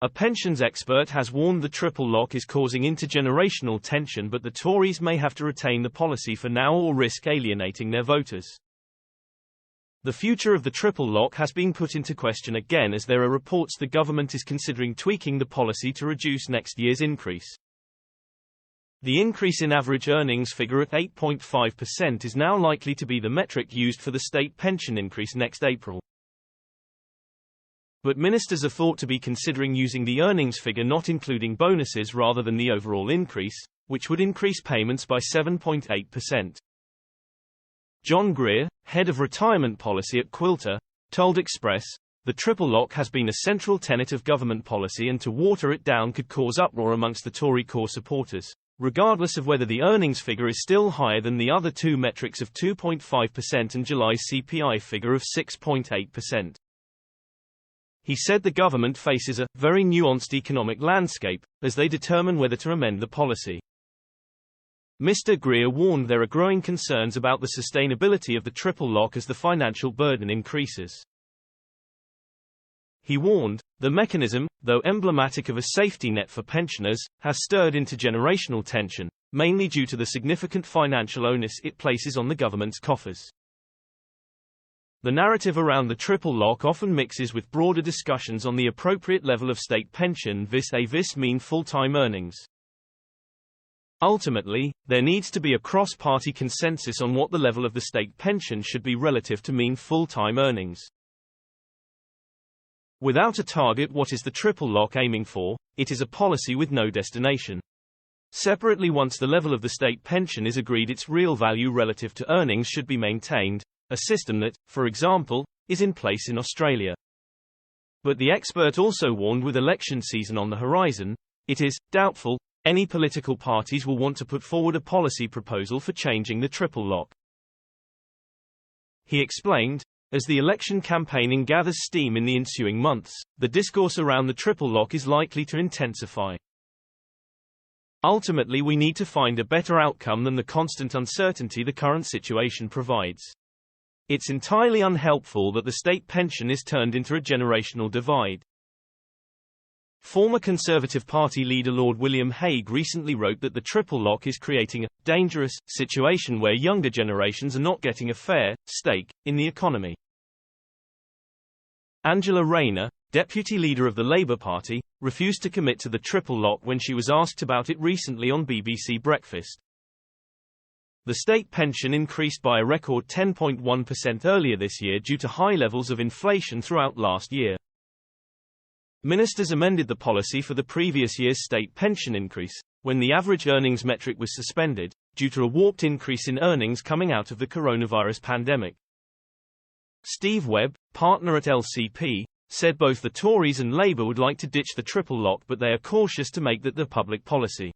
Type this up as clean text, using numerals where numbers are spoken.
A pensions expert has warned the triple lock is causing intergenerational tension, but the Tories may have to retain the policy for now or risk alienating their voters. The future of the triple lock has been put into question again, as there are reports the government is considering tweaking the policy to reduce next year's increase. The increase in average earnings figure at 8.5% is now likely to be the metric used for the state pension increase next April. But ministers are thought to be considering using the earnings figure not including bonuses rather than the overall increase, which would increase payments by 7.8%. John Greer, head of retirement policy at Quilter, told Express, "The triple lock has been a central tenet of government policy, and to water it down could cause uproar amongst the Tory core supporters, regardless of whether the earnings figure is still higher than the other two metrics of 2.5% and July's CPI figure of 6.8%. He said the government faces a very nuanced economic landscape as they determine whether to amend the policy. Mr. Greer warned there are growing concerns about the sustainability of the triple lock as the financial burden increases. He warned, the mechanism, though emblematic of a safety net for pensioners, has stirred intergenerational tension, mainly due to the significant financial onus it places on the government's coffers. The narrative around the triple lock often mixes with broader discussions on the appropriate level of state pension vis-a-vis mean full-time earnings. Ultimately, there needs to be a cross-party consensus on what the level of the state pension should be relative to mean full-time earnings. Without a target, what is the triple lock aiming for? It is a policy with no destination. Separately, once the level of the state pension is agreed, its real value relative to earnings should be maintained, a system that, for example, is in place in Australia. But the expert also warned, with election season on the horizon, it is doubtful any political parties will want to put forward a policy proposal for changing the triple lock. He explained, as the election campaigning gathers steam in the ensuing months, the discourse around the triple lock is likely to intensify. Ultimately, we need to find a better outcome than the constant uncertainty the current situation provides. It's entirely unhelpful that the state pension is turned into a generational divide. Former Conservative Party leader Lord William Hague recently wrote that the triple lock is creating a dangerous situation where younger generations are not getting a fair stake in the economy. Angela Rayner, deputy leader of the Labour Party, refused to commit to the triple lock when she was asked about it recently on BBC Breakfast. The state pension increased by a record 10.1% earlier this year due to high levels of inflation throughout last year. Ministers amended the policy for the previous year's state pension increase, when the average earnings metric was suspended, due to a warped increase in earnings coming out of the coronavirus pandemic. Steve Webb, partner at LCP, said both the Tories and Labour would like to ditch the triple lock, but they are cautious to make that the public policy.